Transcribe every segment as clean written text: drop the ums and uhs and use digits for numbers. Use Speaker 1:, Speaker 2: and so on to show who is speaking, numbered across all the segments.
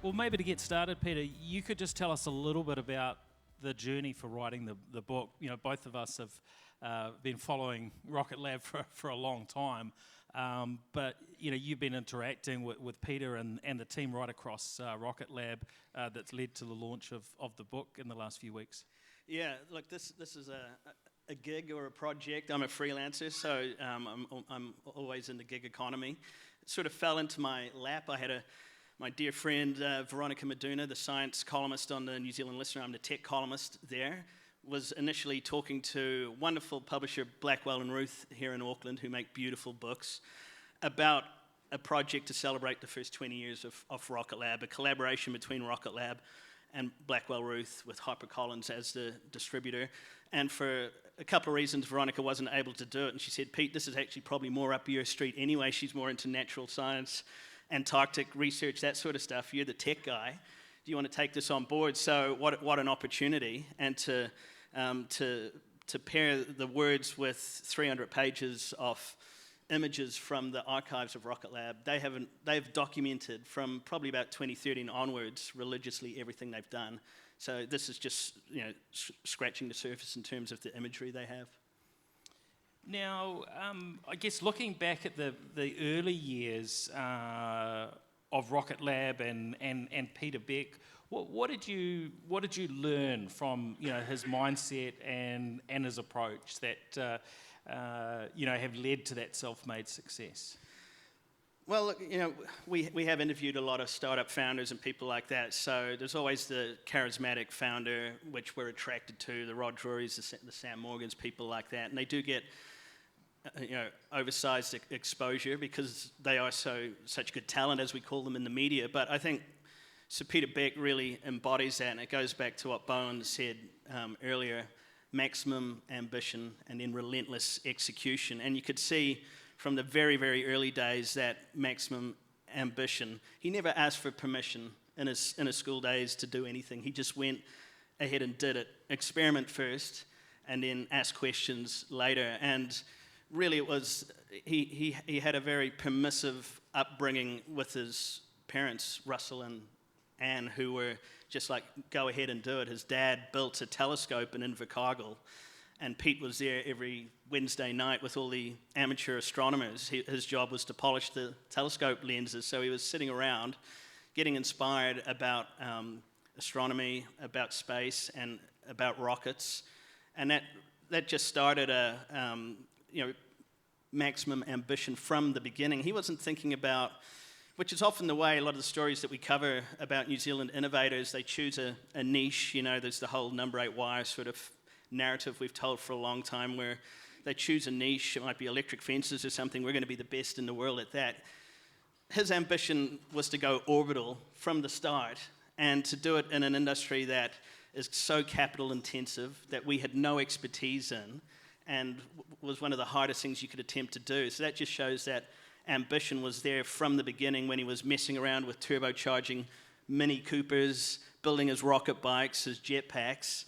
Speaker 1: Well, maybe to get started, Peter, you could just tell us a little bit about the journey for writing the book. You know, both of us have been following Rocket Lab for a long time, but you know, you've been interacting with Peter and the team right across Rocket Lab that's led to the launch of the book in the last few weeks.
Speaker 2: Yeah, look, this is a gig or a project. I'm a freelancer, so I'm always in the gig economy. It sort of fell into my lap. I had my dear friend Veronica Maduna, the science columnist on the New Zealand Listener, I'm the tech columnist there, was initially talking to wonderful publisher Blackwell and Ruth here in Auckland, who make beautiful books, about a project to celebrate the first 20 years of Rocket Lab, a collaboration between Rocket Lab and Blackwell Ruth with HarperCollins as the distributor. And for a couple of reasons, Veronica wasn't able to do it. And she said, Pete, this is actually probably more up your street anyway. She's more into natural science, Antarctic research, that sort of stuff. You're the tech guy. Do you want to take this on board? So what an opportunity. And to pair the words with 300 pages of images from the archives of Rocket Lab. They've documented from probably about 2013 onwards religiously everything they've done. So this is just scratching the surface in terms of the imagery they have.
Speaker 1: Now, I guess looking back at the early years of Rocket Lab and Peter Beck, what did you learn from his mindset and his approach that have led to that self-made success?
Speaker 2: Well, look, we have interviewed a lot of startup founders and people like that. So there's always the charismatic founder, which we're attracted to, the Rod Drurys, the Sam Morgans, people like that, and they do get oversized exposure because they are such good talent, as we call them in the media. But I think Sir Peter Beck really embodies that, and it goes back to what Bowen said earlier: maximum ambition and then relentless execution. And you could see from the very, very early days that maximum ambition. He never asked for permission in his school days to do anything. He just went ahead and did it. Experiment first, and then ask questions later. And really, it was he had a very permissive upbringing with his parents, Russell and Anne, who were just like, go ahead and do it. His dad built a telescope in Invercargill, and Pete was there every Wednesday night with all the amateur astronomers. His job was to polish the telescope lenses, so he was sitting around getting inspired about astronomy, about space, and about rockets. And that just started a maximum ambition from the beginning. He wasn't thinking about, which is often the way a lot of the stories that we cover about New Zealand innovators, they choose a niche. There's the whole number 8 wire sort of narrative we've told for a long time, where they choose a niche. It might be electric fences or something. We're going to be the best in the world at that. His ambition was to go orbital from the start, and to do it in an industry that is so capital intensive that we had no expertise in, and was one of the hardest things you could attempt to do. So that just shows that ambition was there from the beginning, when he was messing around with turbocharging Mini Coopers, building his rocket bikes, his jetpacks.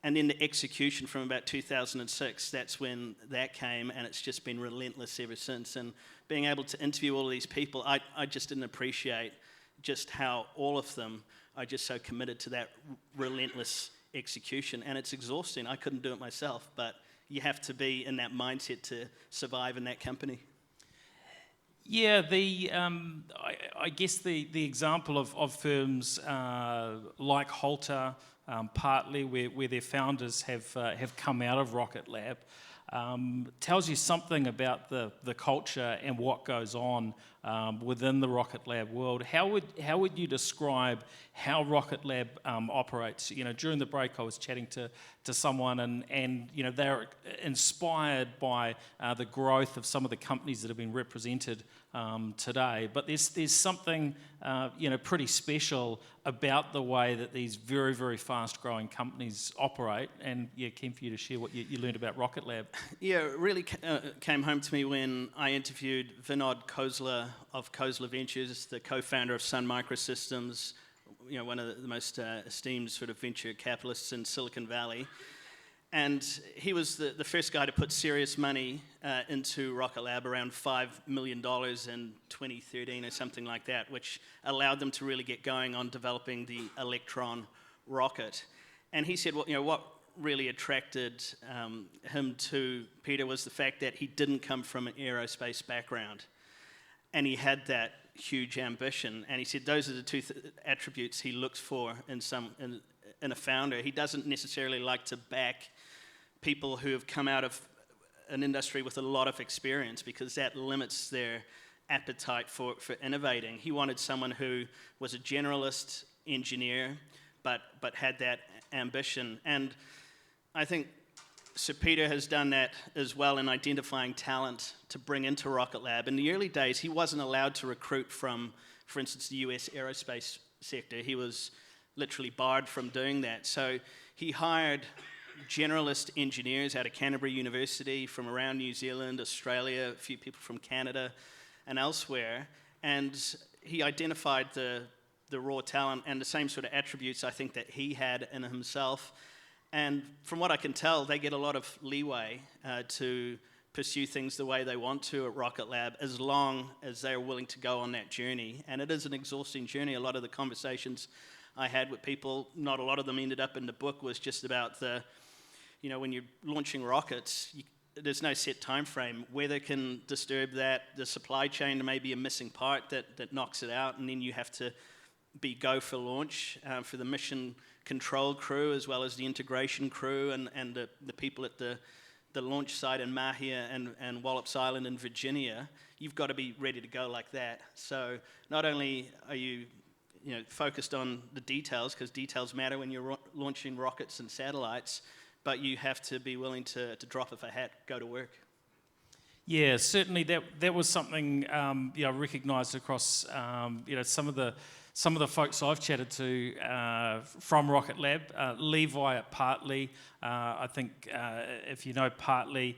Speaker 2: And then the execution from about 2006, that's when that came, and it's just been relentless ever since. And being able to interview all of these people, I just didn't appreciate just how all of them are just so committed to that relentless execution. And it's exhausting. I couldn't do it myself, but you have to be in that mindset to survive in that company.
Speaker 1: Yeah, I guess the example of firms like Halter, partly where their founders have come out of Rocket Lab, tells you something about the culture and what goes on within the Rocket Lab world. How would you describe how Rocket Lab operates? During the break, I was chatting to someone, and they're inspired by the growth of some of the companies that have been represented today. But there's something pretty special about the way that these very, very fast-growing companies operate. And keen for you to share what you learned about Rocket Lab.
Speaker 2: Yeah, it really came home to me when I interviewed Vinod Khosla of Khosla Ventures, the co-founder of Sun Microsystems, one of the most esteemed sort of venture capitalists in Silicon Valley. And he was the first guy to put serious money into Rocket Lab, around $5 million in 2013 or something like that, which allowed them to really get going on developing the Electron rocket. And he said, well, what really attracted him to Peter was the fact that he didn't come from an aerospace background. And he had that huge ambition. And he said those are the two attributes he looks for in a founder. He doesn't necessarily like to back people who have come out of an industry with a lot of experience, because that limits their appetite for innovating. He wanted someone who was a generalist engineer, but had that ambition. And I think Sir Peter has done that as well in identifying talent to bring into Rocket Lab. In the early days, he wasn't allowed to recruit from, for instance, the US aerospace sector. He was literally barred from doing that. So he hired generalist engineers out of Canterbury University, from around New Zealand, Australia, a few people from Canada and elsewhere, and he identified the raw talent and the same sort of attributes I think that he had in himself. And from what I can tell, they get a lot of leeway to pursue things the way they want to at Rocket Lab, as long as they're willing to go on that journey. And it is an exhausting journey. A lot of the conversations I had with people, not a lot of them ended up in the book, was just about when you're launching rockets, there's no set time frame. Weather can disturb that. The supply chain may be a missing part that knocks it out, and then you have to be go for launch for the mission control crew, as well as the integration crew and the people at the launch site in Mahia and Wallops Island in Virginia. You've got to be ready to go like that. So not only are you focused on the details, because details matter when you're launching rockets and satellites, but you have to be willing to drop off a hat, go to work.
Speaker 1: Yeah, certainly that was something recognised across some of the folks I've chatted to from Rocket Lab. Levi at Partly, I think if you know Partly,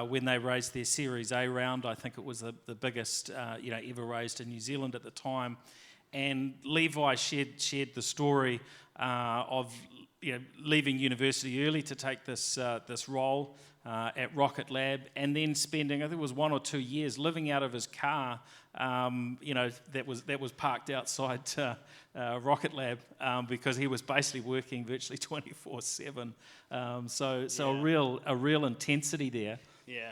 Speaker 1: when they raised their Series A round, I think it was the biggest ever raised in New Zealand at the time. And Levi shared the story of leaving university early to take this role at Rocket Lab, and then spending, I think it was 1 or 2 years, living out of his car, that was parked outside Rocket Lab, because he was basically working virtually 24/7. So a real intensity there.
Speaker 2: Yeah.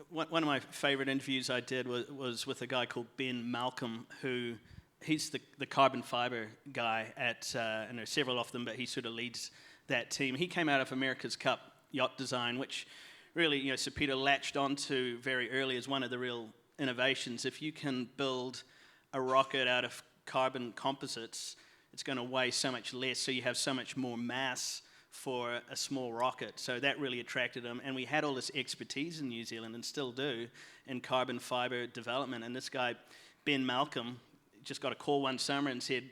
Speaker 2: One of my favourite interviews I did was with a guy called Ben Malcolm, who he's the carbon fibre guy and there are several of them, but he sort of leads that team. He came out of America's Cup yacht design, which really, Sir Peter latched onto very early as one of the real innovations. If you can build a rocket out of carbon composites, it's going to weigh so much less, so you have so much more mass for a small rocket. So that really attracted him. And we had all this expertise in New Zealand, and still do, in carbon fibre development. And this guy, Ben Malcolm, just got a call one summer and said, do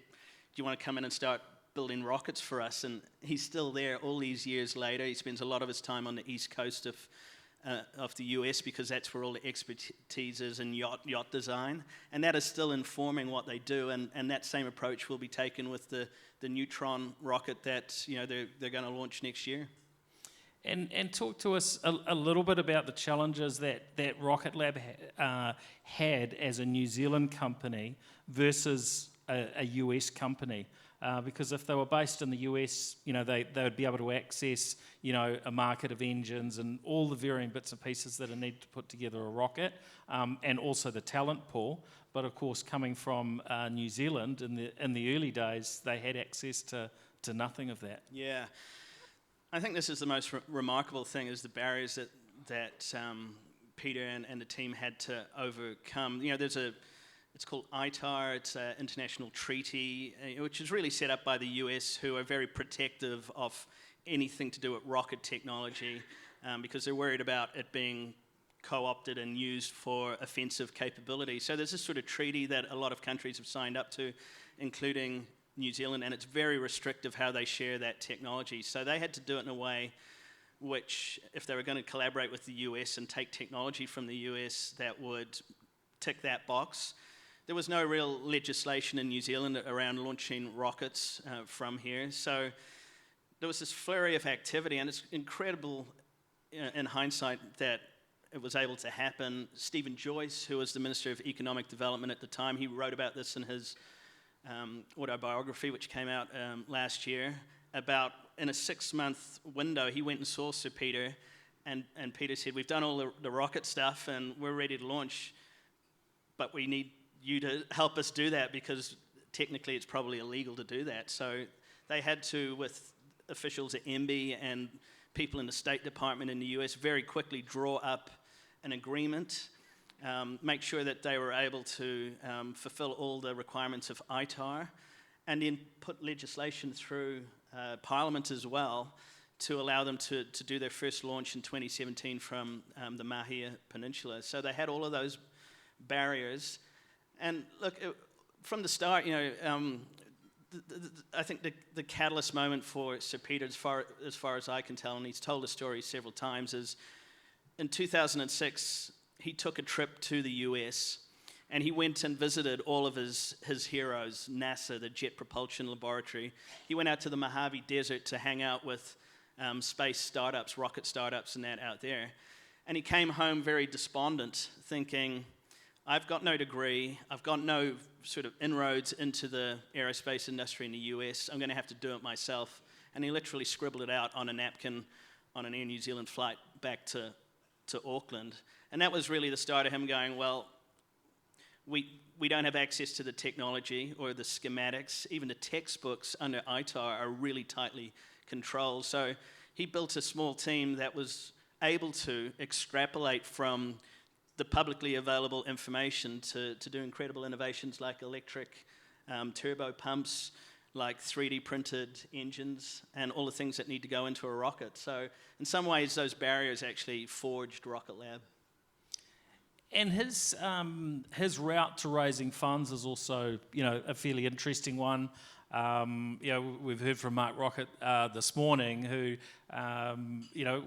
Speaker 2: you want to come in and start building rockets for us? And he's still there all these years later. He spends a lot of his time on the east coast of the US, because that's where all the expertise is in yacht design. And that is still informing what they do. And that same approach will be taken with the Neutron rocket that they're going to launch next year.
Speaker 1: And talk to us a little bit about the challenges that Rocket Lab had as a New Zealand company versus a US company. Because if they were based in the US, they would be able to access, a market of engines and all the varying bits and pieces that are needed to put together a rocket, and also the talent pool. But of course, coming from New Zealand in the early days, they had access to nothing of that.
Speaker 2: Yeah. I think this is the most remarkable thing, is the barriers that Peter and the team had to overcome. It's called ITAR, it's an international treaty, which is really set up by the US, who are very protective of anything to do with rocket technology, because they're worried about it being co-opted and used for offensive capability. So there's this sort of treaty that a lot of countries have signed up to, including New Zealand, and it's very restrictive how they share that technology. So they had to do it in a way which, if they were going to collaborate with the US and take technology from the US that would tick that box, there was no real legislation in New Zealand around launching rockets from here. So there was this flurry of activity, and it's incredible in hindsight that it was able to happen. Stephen Joyce, who was the Minister of Economic Development at the time, he wrote about this in his autobiography, which came out last year, about in a 6-month window, he went and saw Sir Peter, and Peter said, we've done all the rocket stuff, and we're ready to launch, but we need you to help us do that, because technically it's probably illegal to do that. So they had to, with officials at MB and people in the State Department in the US, very quickly draw up an agreement, make sure that they were able to fulfill all the requirements of ITAR, and then put legislation through Parliament as well to allow them to do their first launch in 2017 from the Mahia Peninsula. So they had all of those barriers. And look, from the start, I think the catalyst moment for Sir Peter, as far as I can tell, and he's told the story several times, is in 2006, he took a trip to the US, and he went and visited all of his heroes, NASA, the Jet Propulsion Laboratory. He went out to the Mojave Desert to hang out with space startups, rocket startups and that out there. And he came home very despondent, thinking, I've got no degree, I've got no sort of inroads into the aerospace industry in the US, I'm going to have to do it myself. And he literally scribbled it out on a napkin on an Air New Zealand flight back to Auckland. And that was really the start of him going, well, we don't have access to the technology or the schematics. Even the textbooks under ITAR are really tightly controlled. So he built a small team that was able to extrapolate from the publicly available information to do incredible innovations like electric turbo pumps, like 3D printed engines, and all the things that need to go into a rocket. So in some ways, those barriers actually forged Rocket Lab.
Speaker 1: And his route to raising funds is also, a fairly interesting one. We've heard from Mark Rocket this morning, who,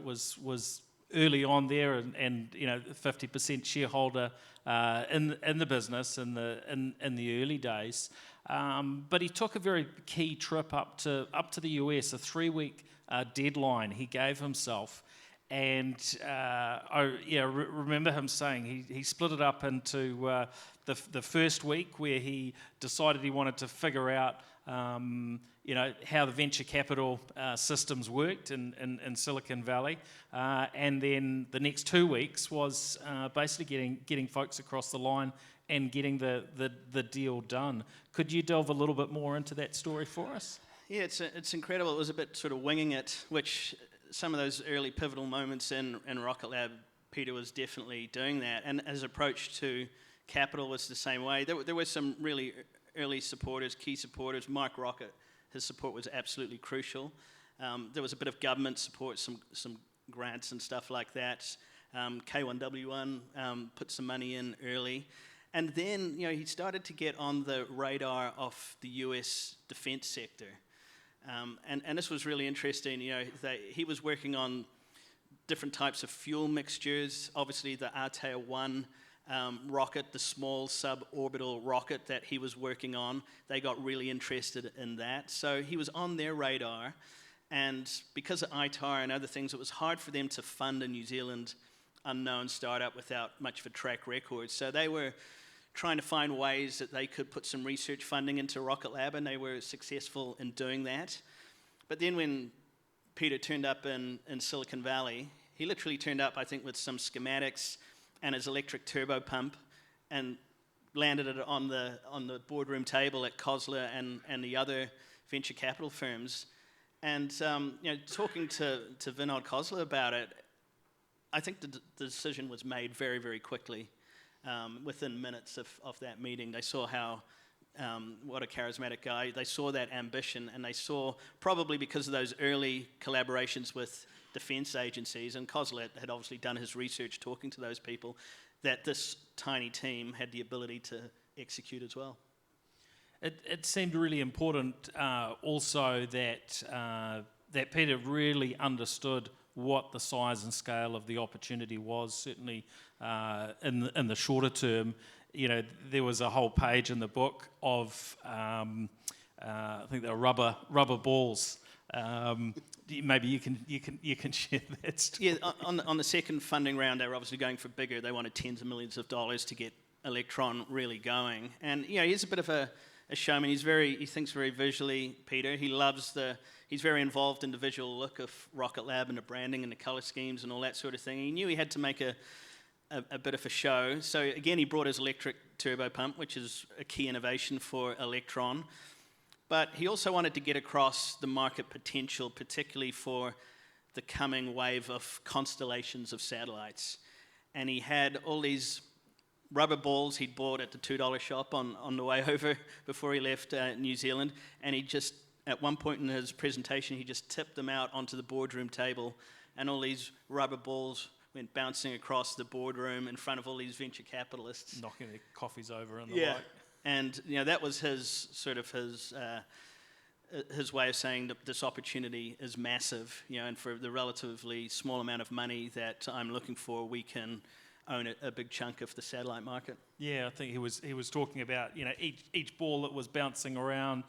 Speaker 1: was early on there and 50% shareholder in the business in the early days. But he took a very key trip up to the US, a 3-week deadline he gave himself. And I remember him saying he split it up into the first week, where he decided he wanted to figure out how the venture capital systems worked in Silicon Valley, and then the next 2 weeks was basically getting folks across the line and getting the deal done. Could you delve a little bit more into that story for us?
Speaker 2: Yeah, it's incredible. It was a bit sort of winging it, which some of those early pivotal moments in Rocket Lab, Peter was definitely doing that, and his approach to capital was the same way. There were some really early supporters, key supporters. Mike Rocket, his support was absolutely crucial. There was a bit of government support, some grants and stuff like that. K1W1 put some money in early. And then, he started to get on the radar of the US defense sector. And this was really interesting. He was working on different types of fuel mixtures. Obviously, the Aotearoa rocket, the small suborbital rocket that he was working on, they got really interested in that. So he was on their radar. And because of ITAR and other things, it was hard for them to fund a New Zealand unknown startup without much of a track record. So they were trying to find ways that they could put some research funding into Rocket Lab, and they were successful in doing that. But then when Peter turned up in Silicon Valley, he literally turned up, I think, with some schematics and his electric turbo pump, and landed it on the boardroom table at Kosler and the other venture capital firms. And talking to Vinod Kosler about it, I think the decision was made very, very quickly. Within minutes of that meeting, they saw how what a charismatic guy. They saw that ambition, and they saw, probably because of those early collaborations with defense agencies, and Kosler had obviously done his research talking to those people, that this tiny team had the ability to execute as well.
Speaker 1: It seemed really important also that Peter really understood what the size and scale of the opportunity was. Certainly in the shorter term, there was a whole page in the book of I think they were rubber balls Maybe you can share that story.
Speaker 2: Yeah, on the second funding round, they were obviously going for bigger. They wanted tens of millions of dollars to get Electron really going. And he's a bit of a showman. He thinks very visually, Peter. He's very involved in the visual look of Rocket Lab and the branding and the color schemes and all that sort of thing. He knew he had to make a bit of a show. So again, he brought his electric turbo pump, which is a key innovation for Electron. But he also wanted to get across the market potential, particularly for the coming wave of constellations of satellites. And he had all these rubber balls he'd bought at the $2 shop on the way over before he left New Zealand. And he just, at one point in his presentation, he just tipped them out onto the boardroom table. And all these rubber balls went bouncing across the boardroom in front of all these venture capitalists.
Speaker 1: Knocking their coffees over and the like.
Speaker 2: And that was his way of saying that this opportunity is massive, and for the relatively small amount of money that I'm looking for, we can own a big chunk of the satellite market.
Speaker 1: Yeah, I think he was talking about each ball that was bouncing around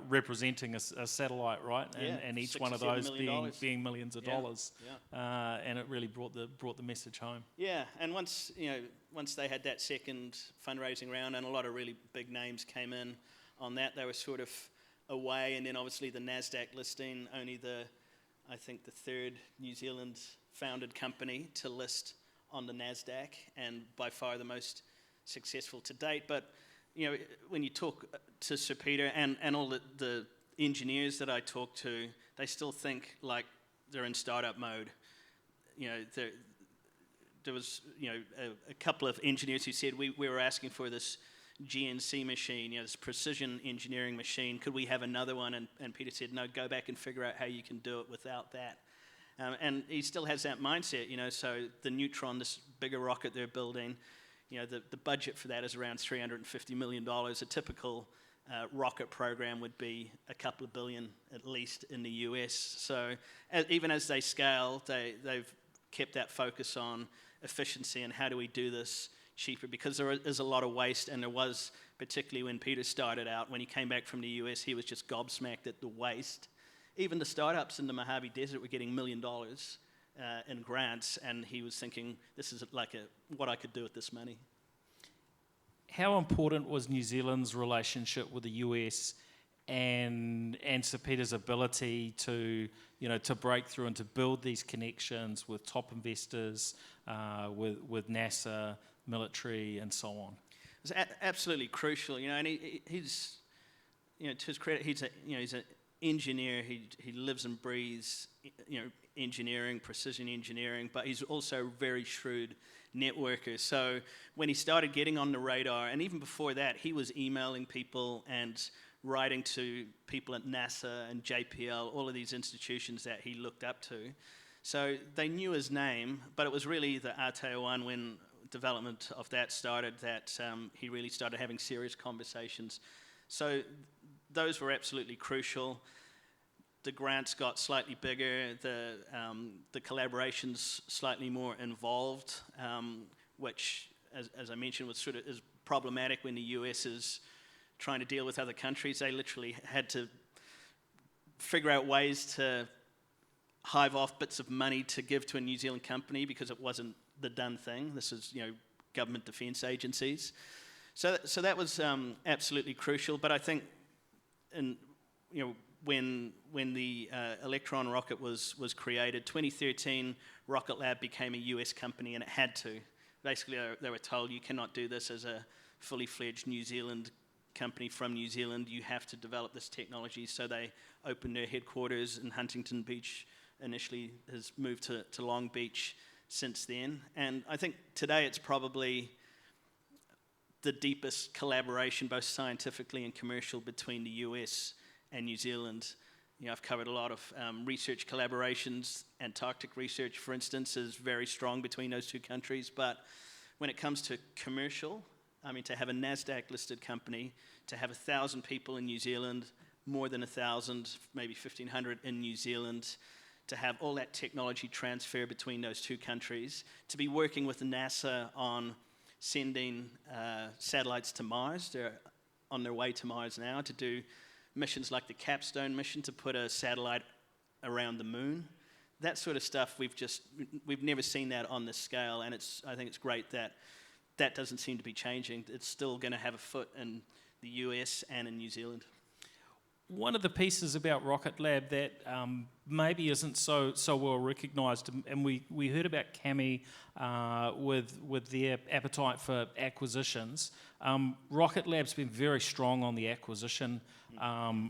Speaker 1: representing a satellite, right? And each one of those being millions of dollars. Yeah. And it really brought the message home.
Speaker 2: Yeah, and once they had that second fundraising round, and a lot of really big names came in on that, they were sort of away. And then obviously the NASDAQ listing, only I think the third New Zealand founded company to list on the NASDAQ, and by far the most successful to date. But when you talk to Sir Peter and all the engineers that I talk to, they still think like they're in startup mode. There was a couple of engineers who said we were asking for this GNC machine, this precision engineering machine. Could we have another one? And Peter said, no, go back and figure out how you can do it without that. And he still has that mindset, so the Neutron, this bigger rocket they're building, the budget for that is around $350 million. A typical rocket program would be a couple of billion at least in the US. So even as they scale, they've kept that focus on efficiency and how do we do this cheaper, because there is a lot of waste, and there was, particularly when Peter started out, when he came back from the US, he was just gobsmacked at the waste. Even the startups in the Mojave Desert were getting $1 million in grants, and he was thinking, this is like what I could do with this money.
Speaker 1: How important was New Zealand's relationship with the US and Sir Peter's ability to break through and to build these connections with top investors, with NASA, military, and so on?
Speaker 2: It's absolutely crucial, and he's, to his credit, he's an engineer. He lives and breathes, engineering, precision engineering, but he's also a very shrewd networker. So when he started getting on the radar, and even before that, he was emailing people and writing to people at NASA and JPL, all of these institutions that he looked up to. So they knew his name, but it was really the Aotearoa, when development of that started, that he really started having serious conversations. So those were absolutely crucial. The grants got slightly bigger, the collaborations slightly more involved, which, as I mentioned, is problematic when the US is trying to deal with other countries. They literally had to figure out ways to hive off bits of money to give to a New Zealand company because it wasn't the done thing. This is, government defense agencies. So that was absolutely crucial. But I think, when the Electron rocket was created, 2013, Rocket Lab became a US company, and it had to. Basically, they were told, you cannot do this as a fully fledged New Zealand company from New Zealand. You have to develop this technology. So they opened their headquarters in Huntington Beach. Initially, has moved to Long Beach since then. And I think today it's probably the deepest collaboration, both scientifically and commercial, between the US and New Zealand. I've covered a lot of research collaborations. Antarctic research, for instance, is very strong between those two countries. But when it comes to commercial, to have a NASDAQ-listed company, to have 1,000 people in New Zealand, more than 1,000, maybe 1,500 in New Zealand, to have all that technology transfer between those two countries, to be working with NASA on sending satellites to Mars. They're on their way to Mars now to do missions like the Capstone mission to put a satellite around the moon. That sort of stuff, we've never seen that on this scale, and I think it's great that that doesn't seem to be changing. It's still going to have a foot in the US and in New Zealand.
Speaker 1: One of the pieces about Rocket Lab that maybe isn't so well recognised, and we heard about Cami with their appetite for acquisitions. Rocket Lab's been very strong on the acquisition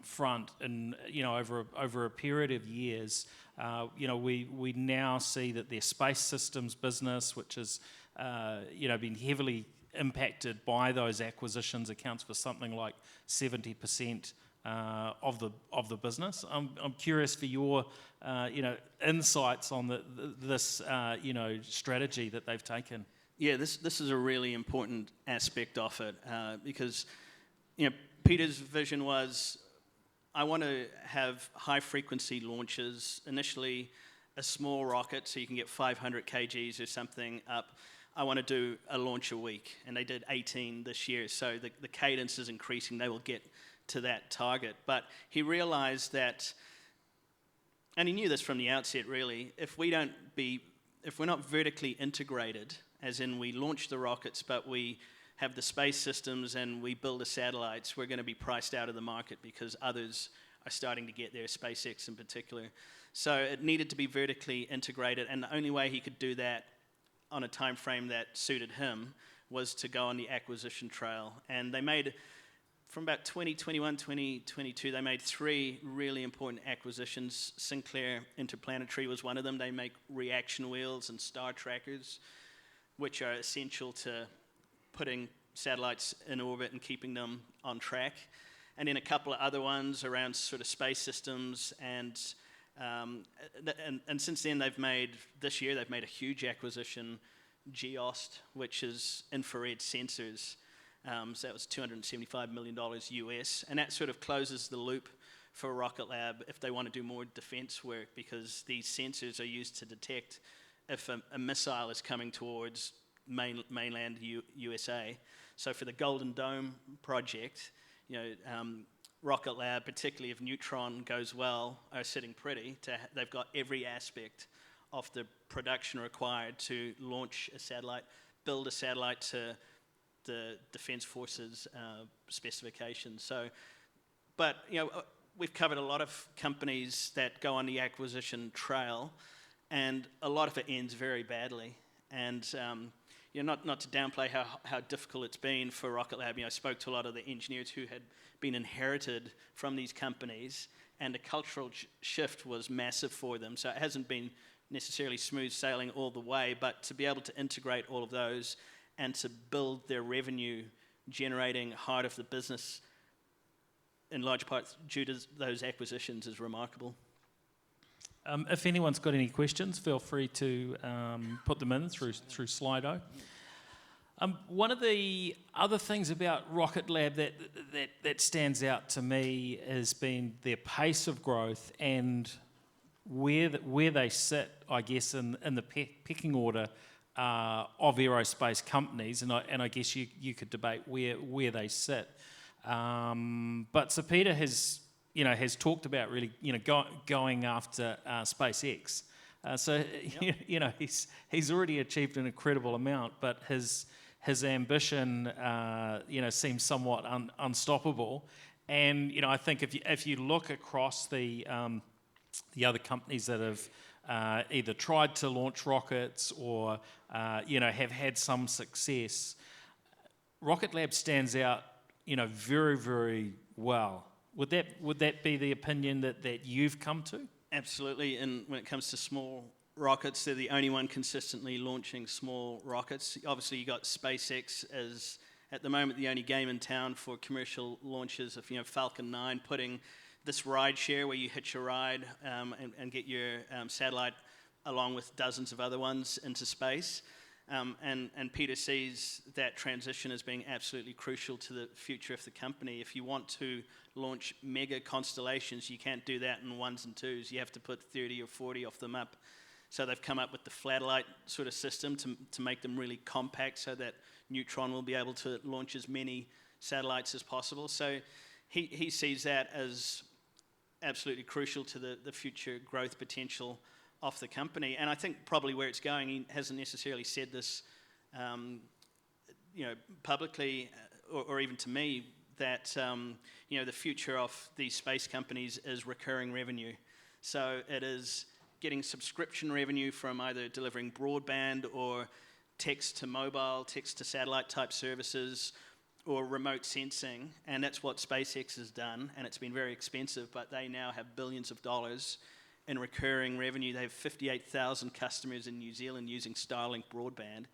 Speaker 1: front, and over a period of years, we now see that their space systems business, which has been heavily impacted by those acquisitions, accounts for something like 70%. Of the business. I'm curious for your insights on this strategy that they've taken.
Speaker 2: Yeah, this is a really important aspect of it because Peter's vision was, I want to have high frequency launches. Initially, a small rocket so you can get 500 kgs or something up. I want to do a launch a week, and they did 18 this year. So the cadence is increasing. They will get to that target. But he realized that, and he knew this from the outset really, if we're not vertically integrated, as in we launch the rockets but we have the space systems and we build the satellites, we're going to be priced out of the market because others are starting to get there, SpaceX in particular. So it needed to be vertically integrated, and the only way he could do that on a time frame that suited him was to go on the acquisition trail. And they made, from about 2021, 2022, they made 3 really important acquisitions. Sinclair Interplanetary was one of them. They make reaction wheels and star trackers, which are essential to putting satellites in orbit and keeping them on track. And then a couple of other ones around sort of space systems. And since then, this year, they've made a huge acquisition, Geost, which is infrared sensors. So that was $275 million US, and that sort of closes the loop for Rocket Lab if they want to do more defense work, because these sensors are used to detect if a missile is coming towards mainland USA. So for the Golden Dome project, Rocket Lab, particularly if Neutron goes well, are sitting pretty. They've got every aspect of the production required to launch a satellite, build a satellite to the Defence Forces specifications. So, but we've covered a lot of companies that go on the acquisition trail, and a lot of it ends very badly. And not to downplay how difficult it's been for Rocket Lab. I spoke to a lot of the engineers who had been inherited from these companies, and the cultural shift was massive for them. So it hasn't been necessarily smooth sailing all the way, but to be able to integrate all of those and to build their revenue generating heart of the business in large part due to those acquisitions is remarkable.
Speaker 1: If anyone's got any questions, feel free to put them in through Slido. One of the other things about Rocket Lab that stands out to me has been their pace of growth and where they sit, I guess, in the pecking order of aerospace companies, and I guess you could debate where they sit. But Sir Peter has talked about really going after SpaceX. So
Speaker 2: Yep.
Speaker 1: he's already achieved an incredible amount, but his ambition seems somewhat unstoppable. And I think if you look across the other companies that have either tried to launch rockets or have had some success, Rocket Lab stands out very, very well. Would that be the opinion that you've come to?
Speaker 2: Absolutely, and when it comes to small rockets, they're the only one consistently launching small rockets. Obviously, you got SpaceX as, at the moment, the only game in town for commercial launches of Falcon 9, putting this ride share where you hitch a ride and get your satellite along with dozens of other ones into space. And Peter sees that transition as being absolutely crucial to the future of the company. If you want to launch mega constellations, you can't do that in ones and twos. You have to put 30 or 40 of them up. So they've come up with the flatellite sort of system to make them really compact so that Neutron will be able to launch as many satellites as possible. So he sees that as absolutely crucial to the future growth potential of the company. And I think probably where it's going, he hasn't necessarily said this, publicly or even to me, that the future of these space companies is recurring revenue. So it is getting subscription revenue from either delivering broadband or text to mobile, text to satellite type services, or remote sensing, and that's what SpaceX has done, and it's been very expensive, but they now have billions of dollars in recurring revenue. They have 58,000 customers in New Zealand using Starlink broadband.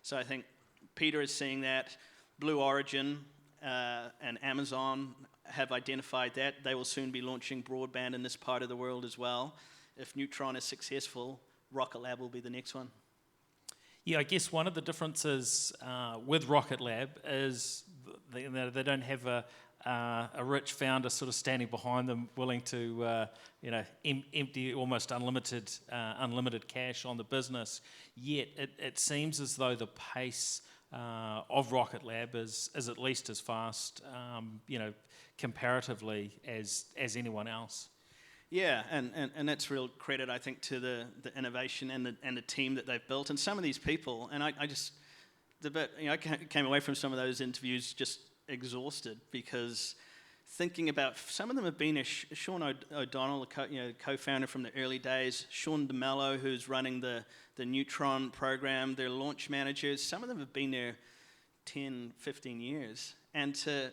Speaker 2: So I think Peter is seeing that. Blue Origin and Amazon have identified that. They will soon be launching broadband in this part of the world as well. If Neutron is successful, Rocket Lab will be the next one.
Speaker 1: Yeah, I guess one of the differences with Rocket Lab is they don't have a rich founder sort of standing behind them, willing to empty almost unlimited cash on the business. Yet it seems as though the pace of Rocket Lab is at least as fast, comparatively as anyone else.
Speaker 2: Yeah, and that's real credit, I think, to the innovation and the team that they've built, and some of these people. And I came away from some of those interviews just exhausted, because thinking about, some of them have been there. Sean O'Donnell, co-founder from the early days, Sean DeMello, who's running the Neutron program, their launch managers. Some of them have been there 10, 15 years, and to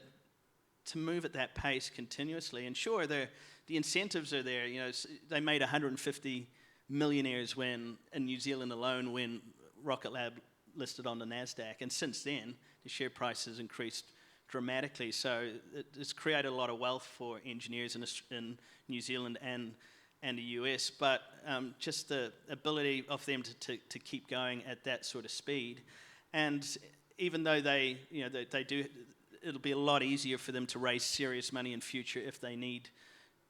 Speaker 2: move at that pace continuously. And sure, the incentives are there. They made 150 millionaires in New Zealand alone when Rocket Lab listed on the NASDAQ. And since then, the share price has increased dramatically. So it's created a lot of wealth for engineers in New Zealand and the US. But just the ability of them to keep going at that sort of speed. And even though they do, it'll be a lot easier for them to raise serious money in future if they need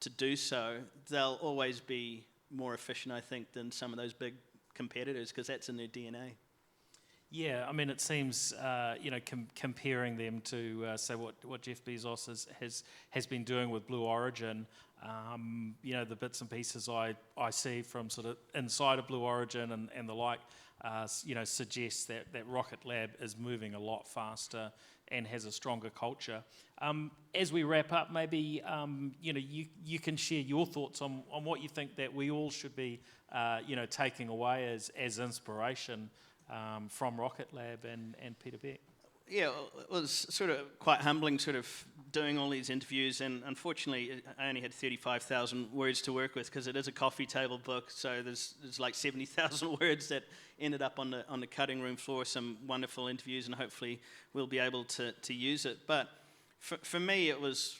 Speaker 2: to do so. They'll always be more efficient, I think, than some of those big competitors, because that's in their DNA.
Speaker 1: Yeah, I mean, it seems, comparing them to, say, what Jeff Bezos has been doing with Blue Origin, the bits and pieces I see from sort of inside of Blue Origin and the like, suggests that Rocket Lab is moving a lot faster and has a stronger culture. As we wrap up, maybe you can share your thoughts on what you think that we all should be taking away as inspiration from Rocket Lab and Peter Beck.
Speaker 2: Yeah, it was sort of quite humbling, sort of doing all these interviews, and unfortunately I only had 35,000 words to work with, because it is a coffee table book, so there's like 70,000 words that ended up on the cutting room floor. Some wonderful interviews, and hopefully we'll be able to use it. But for me, it was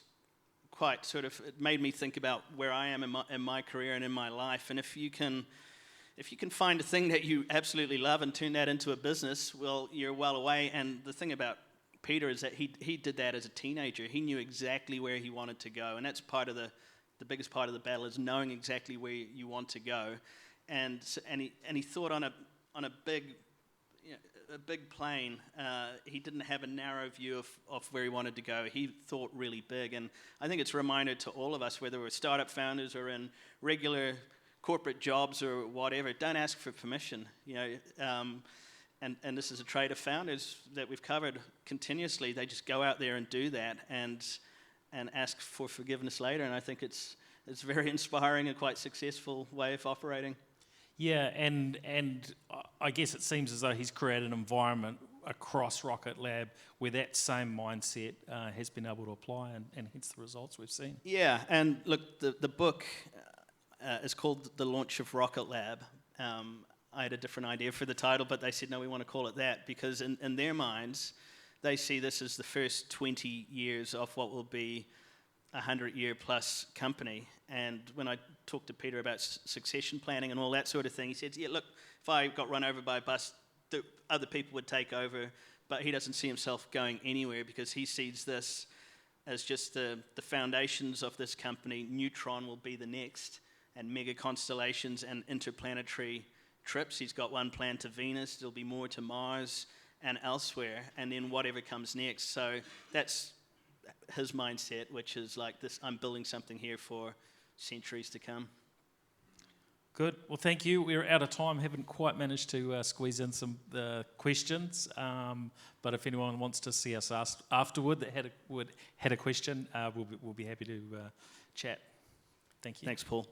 Speaker 2: quite sort of, it made me think about where I am in my career and in my life. And if you can find a thing that you absolutely love and turn that into a business, well, you're well away. And the thing about Peter is that he did that as a teenager. He knew exactly where he wanted to go, and that's part of the biggest part of the battle, is knowing exactly where you want to go. And he thought on a big plane. He didn't have a narrow view of where he wanted to go. He thought really big, and I think it's a reminder to all of us, whether we're startup founders or in regular corporate jobs or whatever, don't ask for permission. And this is a trait of founders that we've covered continuously. They just go out there and do that, and ask for forgiveness later. And I think it's a very inspiring and quite successful way of operating.
Speaker 1: Yeah, and I guess it seems as though he's created an environment across Rocket Lab where that same mindset has been able to apply, and hence the results we've seen. Yeah,
Speaker 2: and look, the book is called The Launch of Rocket Lab. I had a different idea for the title, but they said, no, we want to call it that, because in their minds, they see this as the first 20 years of what will be a 100-year-plus company. And when I talked to Peter about succession planning and all that sort of thing, he said, yeah, look, if I got run over by a bus, other people would take over, but he doesn't see himself going anywhere, because he sees this as just the foundations of this company. Neutron will be the next, and mega constellations and interplanetary trips. He's got one planned to Venus, there'll be more to Mars and elsewhere, and then whatever comes next. So that's his mindset, which is like this: I'm building something here for centuries to come.
Speaker 1: Good. Well, thank you. We're out of time. Haven't quite managed to squeeze in some questions. But if anyone wants to see us afterward that had a question, we'll be happy to chat. Thank you.
Speaker 2: Thanks, Paul.